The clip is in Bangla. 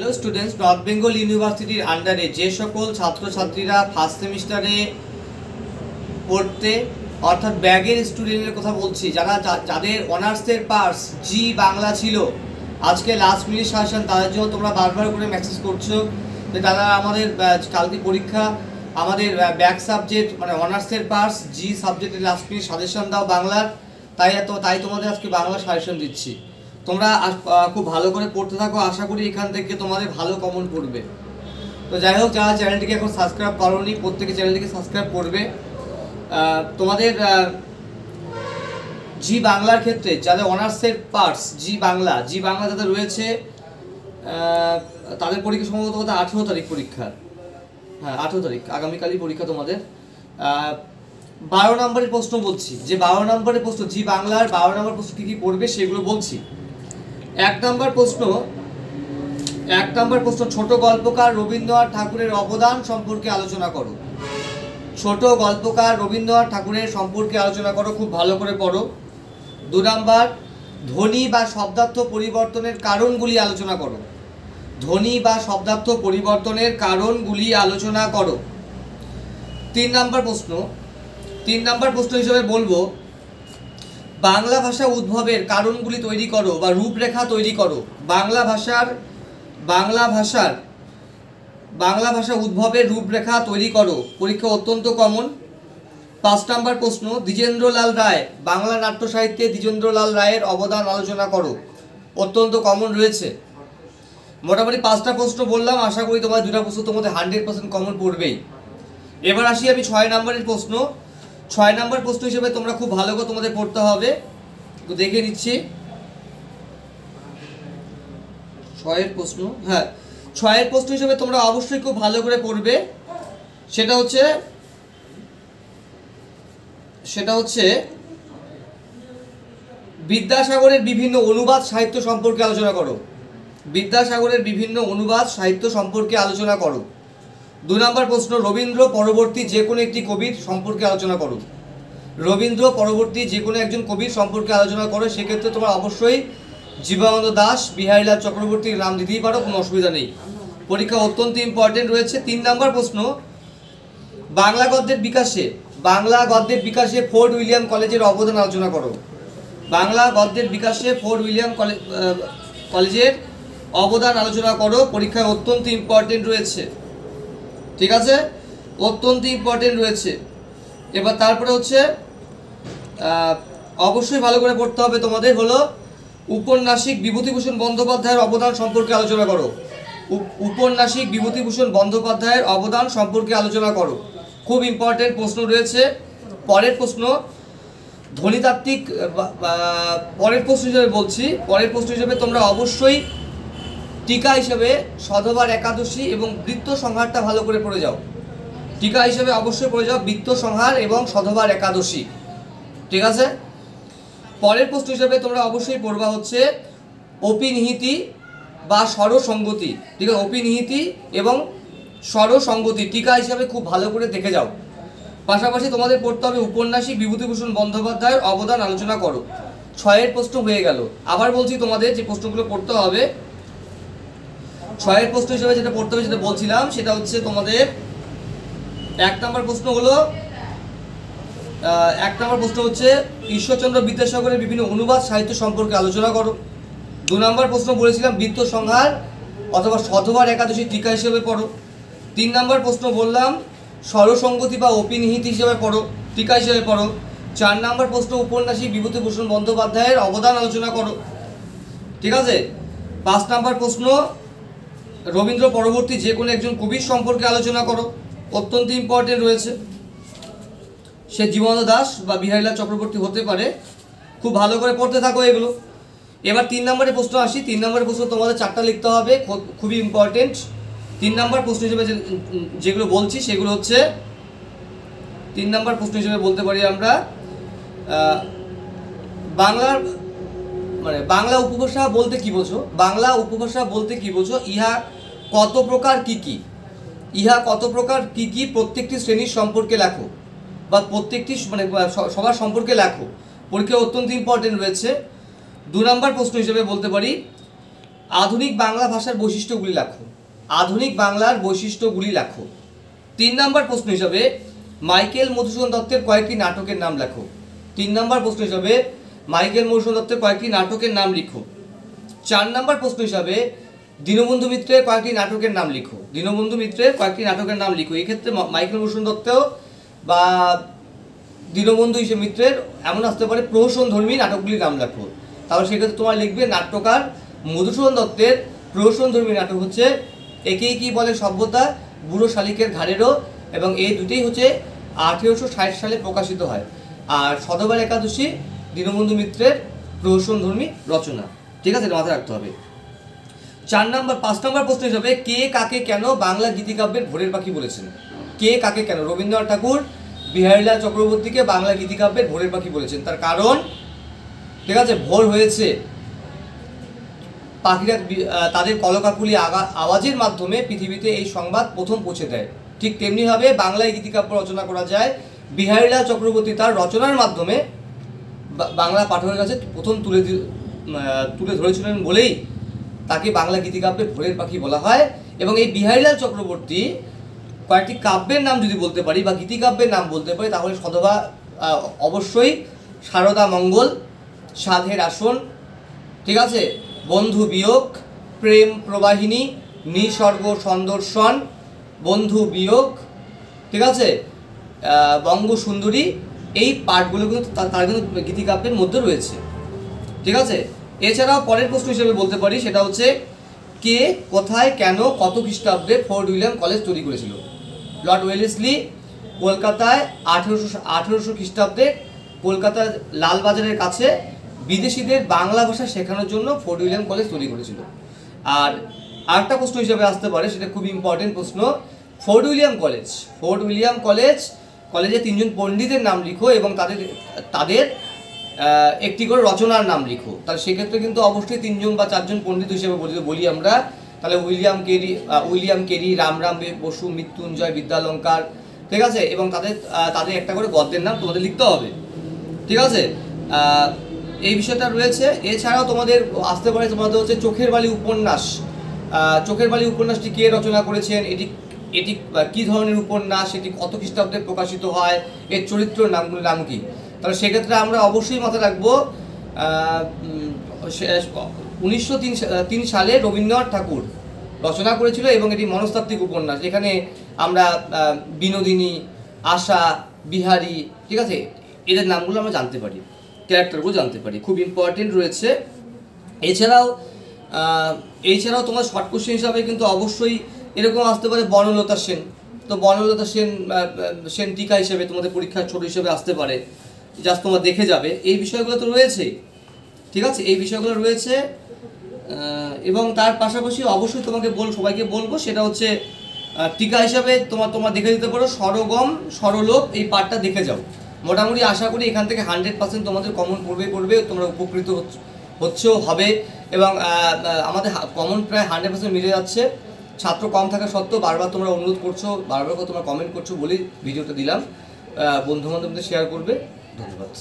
হ্যালো স্টুডেন্টস, নর্থ বেঙ্গল ইউনিভার্সিটির আন্ডারে যে সকল ছাত্রছাত্রীরা ফার্স্ট সেমিস্টারে পড়তে অর্থাৎ ব্যাগের স্টুডেন্টের কথা বলছি, যাদের অনার্সের পার্স জি বাংলা ছিল, আজকে লাস্ট মিনিট সাজেশন তাদের জন্য তোমরা বারবার করে মেসেজ করছো যে দাদা আমাদের কালকে পরীক্ষা, আমাদের ব্যাক সাবজেক্ট মানে অনার্সের পার্স জি সাবজেক্টের লাস্ট মিনিট সাজেশন দাও বাংলার। তাই তোমাদের আজকে বাংলা সাজেশন দিচ্ছি। তোমরা খুব ভালো করে পড়তে থাকো, আশা করি এখান থেকে তোমাদের ভালো কমন পড়বে। তো যাই হোক, যারা চ্যানেলটিকে এখন সাবস্ক্রাইব করোনি প্রত্যেকে চ্যানেলটিকে সাবস্ক্রাইব করবে। তোমাদের জি বাংলার ক্ষেত্রে যাদের অনার্সের পার্টস জি বাংলা যাদের রয়েছে তাদের পরীক্ষা সম্ভবত 18 তারিখ পরীক্ষা। হ্যাঁ, 18 তারিখ, আগামীকালই পরীক্ষা তোমাদের। 12 নম্বরের প্রশ্ন বলছি, যে 12 নম্বরের প্রশ্ন জি বাংলার 12 নম্বর প্রশ্ন কী কী পড়বে সেগুলো বলছি। 1 নম্বর প্রশ্ন ছোট গল্পকার রবীন্দ্রনাথ ঠাকুরের অবদান সম্পর্কে আলোচনা করো। ছোট গল্পকার রবীন্দ্রনাথ ঠাকুরের সম্পর্কে আলোচনা করো, খুব ভালো করে পড়ো। 2 নম্বর ধ্বনি বা শব্দার্থ পরিবর্তনের কারণগুলি আলোচনা করো। ধ্বনি বা শব্দার্থ পরিবর্তনের কারণগুলি আলোচনা করো। 3 নম্বর প্রশ্ন হিসেবে বলবো বাংলা ভাষা উদ্ভবের কারণগুলি তৈরি করো বা রূপরেখা তৈরি করো। বাংলা ভাষা উদ্ভবের রূপরেখা তৈরি করো, পরীক্ষা অত্যন্ত কমন। 5 নম্বর প্রশ্ন দ্বিজেন্দ্রলাল রায়, বাংলা নাট্য সাহিত্যে দ্বিজেন্দ্রলাল রায়ের অবদান আলোচনা করো, অত্যন্ত কমন রয়েছে। মোটামুটি 5টা প্রশ্ন বললাম, আশা করি তোমার 2টা প্রশ্ন তোমাদের 100% কমন পড়বেই। এবার আসি আমি 6 নম্বরের প্রশ্ন। 6 নম্বর প্রশ্ন হিসেবে তোমরা খুব ভালো করে তোমাদের পড়তে হবে, তো দেখে নিচ্ছি 6 প্রশ্ন। হ্যাঁ, 6 প্রশ্ন হিসেবে তোমরা অবশ্যই খুব ভালো করে পড়বে। সেটা হচ্ছে বিদ্যাসাগরের বিভিন্ন অনুবাদ সাহিত্য সম্পর্কে আলোচনা করো। বিদ্যাসাগরের বিভিন্ন অনুবাদ সাহিত্য সম্পর্কে আলোচনা করো। 2 নম্বর প্রশ্ন রবীন্দ্র পরবর্তী যে কোনো একটি কবির সম্পর্কে আলোচনা করো। রবীন্দ্র পরবর্তী যে কোনো একজন কবির সম্পর্কে আলোচনা করো। সেক্ষেত্রে তোমরা অবশ্যই জীবনানন্দ দাশ, বিহারীলাল চক্রবর্তীর নাম দিতেই পারো, কোনো অসুবিধা নেই, পরীক্ষা অত্যন্ত ইম্পর্টেন্ট রয়েছে। 3 নম্বর প্রশ্ন বাংলা গদ্যের বিকাশে ফোর্ট উইলিয়াম কলেজের অবদান আলোচনা করো। বাংলা গদ্যের বিকাশে ফোর্ট উইলিয়াম কলেজের অবদান আলোচনা করো, পরীক্ষায় অত্যন্ত ইম্পর্টেন্ট রয়েছে। ঠিক আছে, অত্যন্ত ইম্পর্টেন্ট রয়েছে। এবার তারপরে হচ্ছে অবশ্যই ভালো করে পড়তে হবে তোমাদের, হলো উপন্যাসিক বিভূতিভূষণ বন্দ্যোপাধ্যায়ের অবদান সম্পর্কে আলোচনা করো। উপন্যাসিক বিভূতিভূষণ বন্দ্যোপাধ্যায়ের অবদান সম্পর্কে আলোচনা করো, খুব ইম্পর্টেন্ট প্রশ্ন রয়েছে। পরের প্রশ্ন ধ্বনিতাত্ত্বিক, পরের প্রশ্ন হিসেবে তোমরা অবশ্যই টিকা হিসেবে সধবার একাদশী এবং বৃত্ত সংহারটা ভালো করে পড়ে যাও। টিকা হিসেবে অবশ্যই পড়ে যাও বৃত্ত সংহার এবং সধবার একাদশী। ঠিক আছে, পরের প্রশ্ন হিসেবে তোমরা অবশ্যই পড়বা হচ্ছে অপিনিহিতি বা স্বরসঙ্গতি। ঠিক আছে, অপিনিহিতি এবং স্বরসঙ্গতি টিকা হিসাবে খুব ভালো করে দেখে যাও। পাশাপাশি তোমাদের পড়তে হবে উপন্যাসিক বিভূতিভূষণ বন্দ্যোপাধ্যায়ের অবদান আলোচনা করো। 6 প্রশ্ন হয়ে গেল। আবার বলছি তোমাদের যে প্রশ্নগুলো পড়তে হবে, 6 প্রশ্ন হিসেবে যেটা পড়তে হবে, যেটা বলছিলাম সেটা হচ্ছে তোমাদের 1 নম্বর প্রশ্ন হচ্ছে ঈশ্বরচন্দ্র বিদ্যাসাগরের বিভিন্ন অনুবাদ সাহিত্য সম্পর্কে আলোচনা করো। 2 নম্বর প্রশ্ন বলেছিলাম বৃত্ত সংহার অথবা সধবার একাদশী টিকা হিসেবে পড়ো। 3 নম্বর প্রশ্ন বললাম স্বরসঙ্গতি বা অপিনিহিতি হিসেবে পড়ো, টিকা হিসেবে পড়ো। 4 নম্বর প্রশ্ন উপন্যাসিক বিভূতিভূষণ বন্দ্যোপাধ্যায়ের অবদান আলোচনা করো। ঠিক আছে, 5 নম্বর প্রশ্ন রবীন্দ্র পরবর্তী যে কোনো একজন কবির সম্পর্কে আলোচনা করো, অত্যন্ত ইম্পর্টেন্ট রয়েছে। সে জীবনানন্দ দাশ বা বিহারীলাল চক্রবর্তী হতে পারে, খুব ভালো করে পড়তে থাকো এগুলো। এবার 3 নম্বরের প্রশ্ন আসি। 3 নম্বরের প্রশ্ন তোমাদের 4টা লিখতে হবে, খুবই ইম্পর্টেন্ট। 3 নম্বর প্রশ্ন হিসেবে যেগুলো বলছি সেগুলো হচ্ছে 3 নম্বর প্রশ্ন হিসেবে বলতে পারি আমরা বাংলা উপভাষা বলতে কি বোঝো। বাংলা উপভাষা বলতে কি বোঝো, ইহা কত প্রকার কি কি প্রত্যেকটি শ্রেণীর সম্পর্কে লেখো বা প্রত্যেকটি সবার সম্পর্কে লেখো, পরীক্ষা অত্যন্ত ইম্পর্টেন্ট রয়েছে। 2 নম্বর প্রশ্ন হিসেবে বলতে পারি আধুনিক বাংলা ভাষার বৈশিষ্ট্যগুলি লেখো। আধুনিক বাংলার বৈশিষ্ট্যগুলি লেখো। 3 নম্বর প্রশ্ন হিসাবে মাইকেল মধুসূদন দত্তের কয়েকটি নাটকের নাম লেখো। 3 নম্বর প্রশ্ন হিসাবে মাইকেল মধুসূদন দত্তের কয়েকটি নাটকের নাম লিখো। 4 নম্বর প্রশ্ন হিসাবে দীনবন্ধু মিত্রের কয়েকটি নাটকের নাম লিখো। দীনবন্ধু মিত্রের কয়েকটি নাটকের নাম লিখো। এই ক্ষেত্রে মাইকেল মধুসূদন দত্ত বা দীনবন্ধু মিত্রের এমন আসতে পারে প্রহসনধর্মী নাটকগুলির নাম লেখো। তাহলে সেক্ষেত্রে তোমার লিখবে নাট্যকার মধুসূদন দত্তের প্রহসনধর্মী নাটক হচ্ছে একেই কি বলে সভ্যতা, বুড়ো শালিকের ঘাড়েরও, এবং এই দুটোই হচ্ছে 1860 সালে প্রকাশিত হয়। আর সধবার একাদশী দীনবন্ধু মিত্রের প্রহসনধর্মী রচনা। ঠিক আছে, এটা মাথায় রাখতে হবে। 5 নম্বর প্রশ্ন হিসাবে কে কাকে কেন বাংলা গীতিকাব্যের ভোরের পাখি বলেছেন? কে কাকে কেন রবীন্দ্রনাথ ঠাকুর বিহারীলাল চক্রবর্তীকে বাংলা গীতিকাব্যের ভোরের পাখি বলেছেন? তার কারণ, ঠিক আছে, ভোর হয়েছে, পাখিরা তাদের কলকাকুলি আওয়াজের মাধ্যমে পৃথিবীতে এই সংবাদ প্রথম পৌঁছে দেয়। ঠিক তেমনিভাবে বাংলায় গীতিকাব্য রচনা করা যায়। বিহারীলাল চক্রবর্তী তার রচনার মাধ্যমে বাংলা পাঠকের কাছে প্রথম তুলে ধরেছিলেন বলেই তাকে বাংলা গীতিকাব্যের ভোরের পাখি বলা হয়। এবং এই বিহারীলাল চক্রবর্তী কয়েকটি কাব্যের নাম যদি বলতে পারি বা গীতিকাব্যের নাম বলতে পারি তাহলে সধবা অবশ্যই সারদা মঙ্গল, সাধের আসন, ঠিক আছে, বন্ধু বিয়োগ, প্রেম প্রবাহিনী, নিসর্গ সন্দর্শন, বন্ধু বিয়োগ, ঠিক আছে, বঙ্গ সুন্দরী, এই পাঠগুলো কিন্তু তার কিন্তু গীতিকাব্যের মধ্যে রয়েছে। ঠিক আছে, এছাড়াও পরের প্রশ্ন হিসেবে বলতে পারি, সেটা হচ্ছে কে, কোথায়, কেন, কত খ্রিস্টাব্দে ফোর্ট উইলিয়াম কলেজ তৈরি করেছিল? লর্ড ওয়েলেসলি কলকাতায় 1800 খ্রিস্টাব্দে কলকাতার লালবাজারের কাছে বিদেশিদের বাংলা ভাষা শেখানোর জন্য ফোর্ট উইলিয়াম কলেজ তৈরি করেছিল। আর আরেকটা প্রশ্ন হিসেবে আসতে পারে, সেটা খুব ইম্পর্টেন্ট প্রশ্ন, ফোর্ট উইলিয়াম কলেজে 3 জন পণ্ডিতের নাম লিখো এবং তাদের একটি করে রচনার নাম লিখো। তাহলে সেক্ষেত্রে কিন্তু অবশ্যই 3 জন বা 4 জন পণ্ডিত হিসেবে বলি আমরা। তাহলে উইলিয়াম কেরি, রামরাম বসু, মৃত্যুঞ্জয় বিদ্যালঙ্কার, ঠিক আছে, এবং তাদের একটা করে গদ্যের নাম তোমাদের লিখতে হবে। ঠিক আছে, এই বিষয়টা রয়েছে। এছাড়াও তোমাদের আসতে পারে তোমাদের হচ্ছে চোখের বালি উপন্যাস। চোখের বালি উপন্যাসটি কে রচনা করেছেন, এটি কী ধরনের উপন্যাস, এটি কত খ্রিস্টাব্দে প্রকাশিত হয়, এর চরিত্রের নামগুলির নাম কি? তাহলে সেক্ষেত্রে আমরা অবশ্যই মাথায় রাখবো 1903 সালে রবীন্দ্রনাথ ঠাকুর রচনা করেছিল এবং এটি মনস্তাত্ত্বিক উপন্যাস। এখানে আমরা বিনোদিনী, আশা, বিহারী, ঠিক আছে, এদের নামগুলো আমরা জানতে পারি, ক্যারেক্টারগুলো জানতে পারি, খুব ইম্পর্টেন্ট রয়েছে। এছাড়াও তোমার শর্ট কোশ্চেন হিসাবে কিন্তু অবশ্যই এরকম আসতে পারে বনলতা সেন। তো বনলতা সেন টিকা হিসেবে তোমাদের পরীক্ষার ছোট হিসেবে আসতে পারে, জাস্ট তোমরা দেখে যাবে। এই বিষয়গুলো তো রয়েছে, ঠিক আছে, এই বিষয়গুলো রয়েছে। এবং তার পাশাপাশি অবশ্যই সবাইকে বলবো, সেটা হচ্ছে টিকা হিসাবে তোমরা দেখে দিতে পারো স্বরগম, স্বরলোপ, এই পার্টটা দেখে যাও। মোটামুটি আশা করি এখান থেকে 100% তোমাদের কমন পড়বে, তোমরা উপকৃত হবে। এবং আমাদের কমন প্রায় 100% মিলে যাচ্ছে। ছাত্র কম থাকা সত্ত্বেও বারবার তোমরা অনুরোধ করছো, বারবার তোমরা কমেন্ট করছো বলেই ভিডিওটা দিলাম। বন্ধু বান্ধবদের শেয়ার করবে। ধন্যবাদ।